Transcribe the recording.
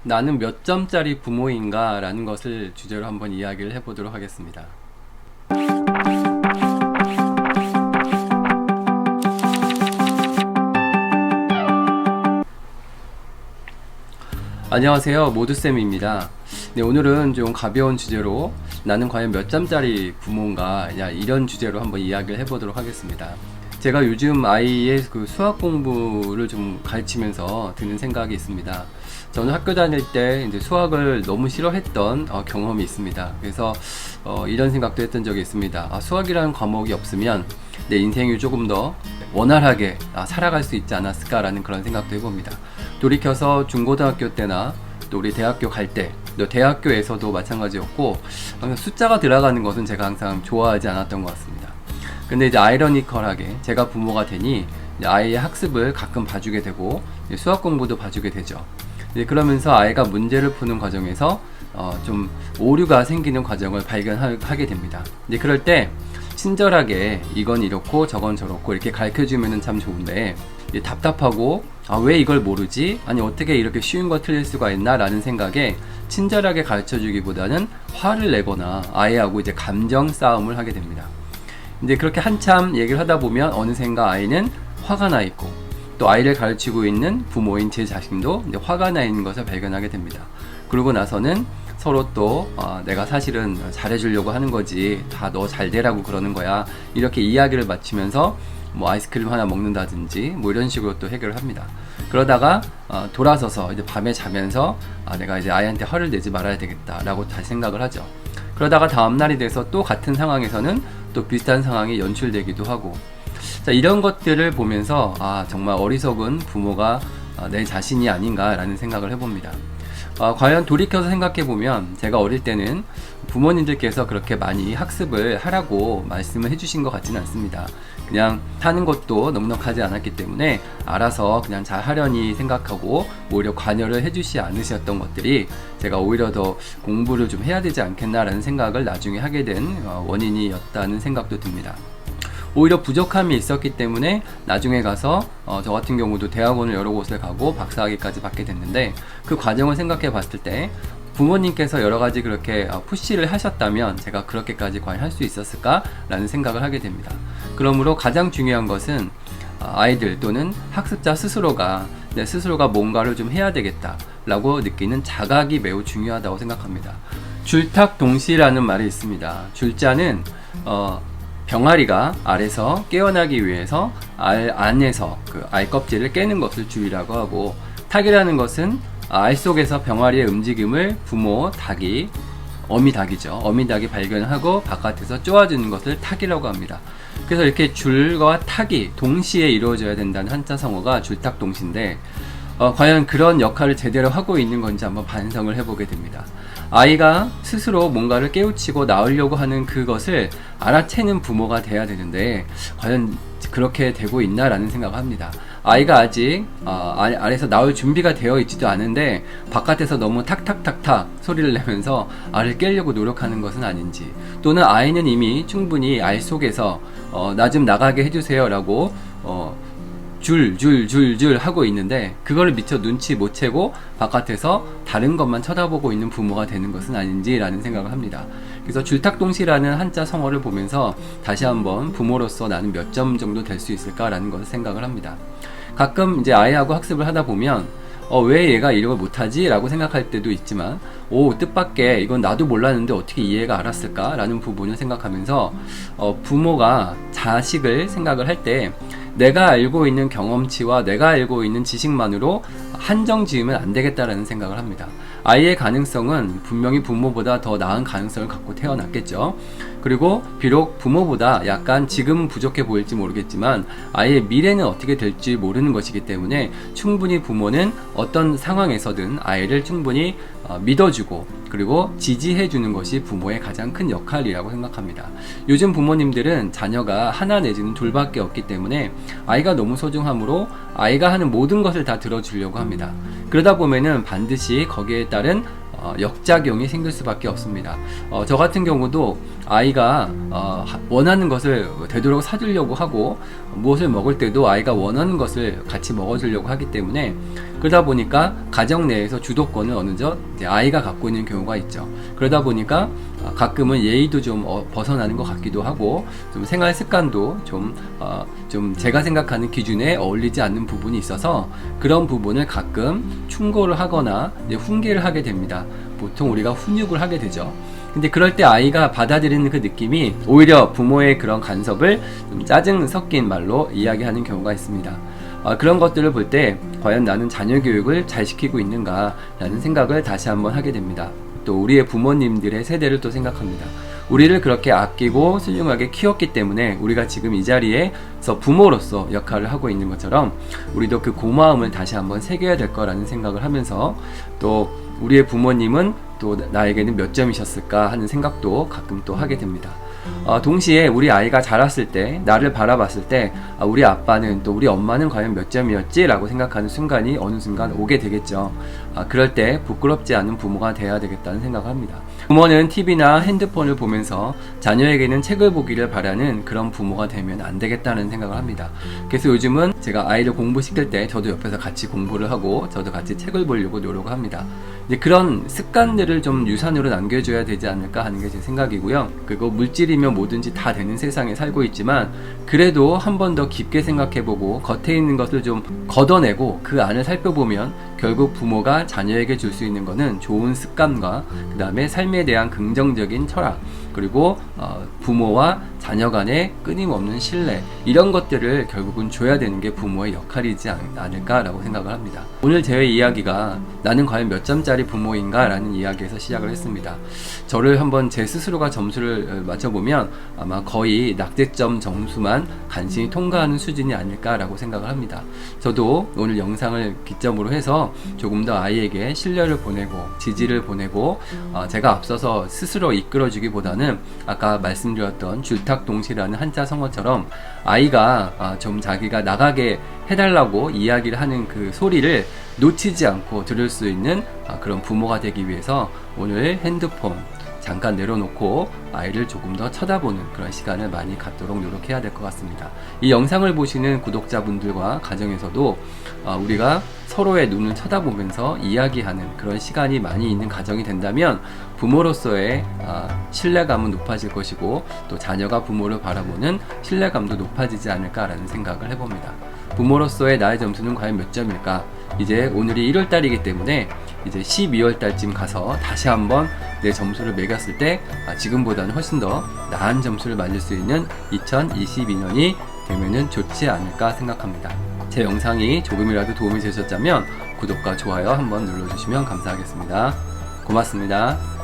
나는 몇 점짜리 부모인가 라는 것을 주제로 한번 이야기를 해보도록 하겠습니다. 안녕하세요, 모두쌤입니다. 네, 오늘은 좀 가벼운 주제로 나는 과연 몇 점짜리 부모인가 이런 주제로 한번 이야기를 해보도록 하겠습니다. 제가 요즘 아이의 그 수학 공부를 좀 가르치면서 드는 생각이 있습니다. 저는 학교 다닐 때 이제 수학을 너무 싫어했던 경험이 있습니다. 그래서 이런 생각도 했던 적이 있습니다. 수학이라는 과목이 없으면 내 인생이 조금 더 원활하게 살아갈 수 있지 않았을까라는 그런 생각도 해봅니다. 돌이켜서 중고등학교 때나 또 우리 대학교 갈 때, 또 대학교에서도 마찬가지였고, 숫자가 들어가는 것은 제가 항상 좋아하지 않았던 것 같습니다. 근데 이제 아이러니컬하게 제가 부모가 되니 아이의 학습을 가끔 봐주게 되고 수학 공부도 봐주게 되죠. 그러면서 아이가 문제를 푸는 과정에서 좀 오류가 생기는 과정을 발견하게 됩니다. 그럴 때 친절하게 이건 이렇고 저건 저렇고 이렇게 가르쳐주면 참 좋은데 답답하고 왜 이걸 모르지? 아니 어떻게 이렇게 쉬운 거 틀릴 수가 있나? 라는 생각에 친절하게 가르쳐주기보다는 화를 내거나 아이하고 이제 감정 싸움을 하게 됩니다. 이제 그렇게 한참 얘기를 하다 보면 어느샌가 아이는 화가 나 있고 또 아이를 가르치고 있는 부모인 제 자신도 이제 화가 나 있는 것을 발견하게 됩니다. 그러고 나서는 서로 또 내가 사실은 잘해주려고 하는 거지, 다 너 잘 되라고 그러는 거야, 이렇게 이야기를 마치면서 뭐 아이스크림 하나 먹는다든지 뭐 이런 식으로 또 해결을 합니다. 그러다가 돌아서서 이제 밤에 자면서 내가 이제 아이한테 화를 내지 말아야 되겠다라고 다시 생각을 하죠. 그러다가 다음날이 돼서 또 같은 상황에서는 또 비슷한 상황이 연출되기도 하고, 자, 이런 것들을 보면서 정말 어리석은 부모가 내 자신이 아닌가라는 생각을 해봅니다. 과연 돌이켜서 생각해보면 제가 어릴 때는 부모님들께서 그렇게 많이 학습을 하라고 말씀을 해주신 것 같지는 않습니다. 그냥 하는 것도 넉넉하지 않았기 때문에 알아서 그냥 잘 하려니 생각하고 오히려 관여를 해주시 않으셨던 것들이 제가 오히려 더 공부를 좀 해야 되지 않겠나라는 생각을 나중에 하게 된 원인이었다는 생각도 듭니다. 오히려 부족함이 있었기 때문에 나중에 가서 저 같은 경우도 대학원을 여러 곳을 가고 박사학위까지 받게 됐는데, 그 과정을 생각해 봤을 때 부모님께서 여러 가지 그렇게 푸시를 하셨다면 제가 그렇게까지 과연 할 수 있었을까? 라는 생각을 하게 됩니다. 그러므로 가장 중요한 것은 아이들 또는 학습자 스스로가 내 스스로가 뭔가를 좀 해야 되겠다 라고 느끼는 자각이 매우 중요하다고 생각합니다. 줄탁동시라는 말이 있습니다. 줄자는 병아리가 알에서 깨어나기 위해서 알 안에서 그 알 껍질을 깨는 것을 줄이라고 하고, 탁이라는 것은 알 속에서 병아리의 움직임을 부모 닭이, 어미닭이죠, 어미닭이 발견하고 바깥에서 쪼아주는 것을 탁이라고 합니다. 그래서 이렇게 줄과 탁이 동시에 이루어져야 된다는 한자성어가 줄탁동시인데, 과연 그런 역할을 제대로 하고 있는 건지 한번 반성을 해보게 됩니다. 아이가 스스로 뭔가를 깨우치고 나으려고 하는 그것을 알아채는 부모가 돼야 되는데 과연 그렇게 되고 있나라는 생각을 합니다. 아이가 아직 알에서 나올 준비가 되어 있지도 않은데 바깥에서 너무 탁탁탁탁 소리를 내면서 알을 깨려고 노력하는 것은 아닌지, 또는 아이는 이미 충분히 알 속에서 나 좀 나가게 해주세요 라고 줄 하고 있는데 그걸 미처 눈치 못 채고 바깥에서 다른 것만 쳐다보고 있는 부모가 되는 것은 아닌지라는 생각을 합니다. 그래서 줄탁동시라는 한자 성어를 보면서 다시 한번 부모로서 나는 몇 점 정도 될 수 있을까라는 것을 생각을 합니다. 가끔 이제 아이하고 학습을 하다 보면 왜 얘가 이런 걸 못하지? 라고 생각할 때도 있지만 뜻밖의 이건 나도 몰랐는데 어떻게 이해가 알았을까? 라는 부분을 생각하면서 부모가 자식을 생각을 할 때 내가 알고 있는 경험치와 내가 알고 있는 지식만으로 한정 지으면 안 되겠다라는 생각을 합니다. 아이의 가능성은 분명히 부모보다 더 나은 가능성을 갖고 태어났겠죠. 그리고 비록 부모보다 약간 지금은 부족해 보일지 모르겠지만 아이의 미래는 어떻게 될지 모르는 것이기 때문에 충분히 부모는 어떤 상황에서든 아이를 충분히 믿어주고 그리고 지지해주는 것이 부모의 가장 큰 역할이라고 생각합니다. 요즘 부모님들은 자녀가 하나 내지는 둘밖에 없기 때문에 아이가 너무 소중하므로 아이가 하는 모든 것을 다 들어주려고 합니다. 그러다 보면은 반드시 거기에 따른 역작용이 생길 수밖에 없습니다. 저 같은 경우도 아이가 원하는 것을 되도록 사주려고 하고, 무엇을 먹을 때도 아이가 원하는 것을 같이 먹어주려고 하기 때문에, 그러다 보니까 가정 내에서 주도권을 어느덧 아이가 갖고 있는 경우가 있죠. 그러다 보니까 가끔은 예의도 좀 벗어나는 것 같기도 하고, 좀 생활 습관도 좀 제가 생각하는 기준에 어울리지 않는 부분이 있어서 그런 부분을 가끔 충고를 하거나 훈계를 하게 됩니다. 보통 우리가 훈육을 하게 되죠. 근데 그럴 때 아이가 받아들이는 그 느낌이 오히려 부모의 그런 간섭을 좀 짜증 섞인 말로 이야기하는 경우가 있습니다. 그런 것들을 볼 때 과연 나는 자녀 교육을 잘 시키고 있는가 라는 생각을 다시 한번 하게 됩니다. 또 우리의 부모님들의 세대를 또 생각합니다. 우리를 그렇게 아끼고 훌륭하게 키웠기 때문에 우리가 지금 이 자리에서 부모로서 역할을 하고 있는 것처럼 우리도 그 고마움을 다시 한번 새겨야 될 거라는 생각을 하면서, 또 우리의 부모님은 또 나에게는 몇 점이셨을까 하는 생각도 가끔 또 하게 됩니다. 동시에 우리 아이가 자랐을 때, 나를 바라봤을 때 우리 아빠는 또 우리 엄마는 과연 몇 점이었지? 라고 생각하는 순간이 어느 순간 오게 되겠죠. 그럴 때 부끄럽지 않은 부모가 돼야 되겠다는 생각을 합니다. 부모는 TV나 핸드폰을 보면서 자녀에게는 책을 보기를 바라는 그런 부모가 되면 안 되겠다는 생각을 합니다. 그래서 요즘은 제가 아이를 공부시킬 때 저도 옆에서 같이 공부를 하고 저도 같이 책을 보려고 노력을 합니다. 이제 그런 습관들을 좀 유산으로 남겨줘야 되지 않을까 하는 게 제 생각이고요. 그리고 물질이면 뭐든지 다 되는 세상에 살고 있지만, 그래도 한 번 더 깊게 생각해보고 겉에 있는 것을 좀 걷어내고 그 안을 살펴보면 결국 부모가 자녀에게 줄 수 있는 것은 좋은 습관과 그 다음에 삶에 대한 긍정적인 철학, 그리고 부모와 자녀 간의 끊임없는 신뢰, 이런 것들을 결국은 줘야 되는 게 부모의 역할이지 않을까라고 생각을 합니다. 오늘 제 이야기가 나는 과연 몇 점짜리 부모인가 라는 이야기에서 시작을 했습니다. 저를 한번 제 스스로가 점수를 맞춰보면 아마 거의 낙제점 점수만 간신히 통과하는 수준이 아닐까라고 생각을 합니다. 저도 오늘 영상을 기점으로 해서 조금 더 아이에게 신뢰를 보내고 지지를 보내고, 제가 앞서서 스스로 이끌어주기보다는 아까 말씀드렸던 줄탁동시라는 한자 성어처럼 아이가 좀 자기가 나가게 해달라고 이야기를 하는 그 소리를 놓치지 않고 들을 수 있는 그런 부모가 되기 위해서 오늘 핸드폰 잠깐 내려놓고 아이를 조금 더 쳐다보는 그런 시간을 많이 갖도록 노력해야 될 것 같습니다. 이 영상을 보시는 구독자분들과 가정에서도 우리가 서로의 눈을 쳐다보면서 이야기하는 그런 시간이 많이 있는 가정이 된다면 부모로서의 신뢰감은 높아질 것이고, 또 자녀가 부모를 바라보는 신뢰감도 높아지지 않을까라는 생각을 해봅니다. 부모로서의 나의 점수는 과연 몇 점일까? 이제 오늘이 1월달이기 때문에 이제 12월달쯤 가서 다시 한번 내 점수를 매겼을 때 지금보다는 훨씬 더 나은 점수를 만들 수 있는 2022년이 되면은 좋지 않을까 생각합니다. 제 영상이 조금이라도 도움이 되셨다면 구독과 좋아요 한번 눌러주시면 감사하겠습니다. 고맙습니다.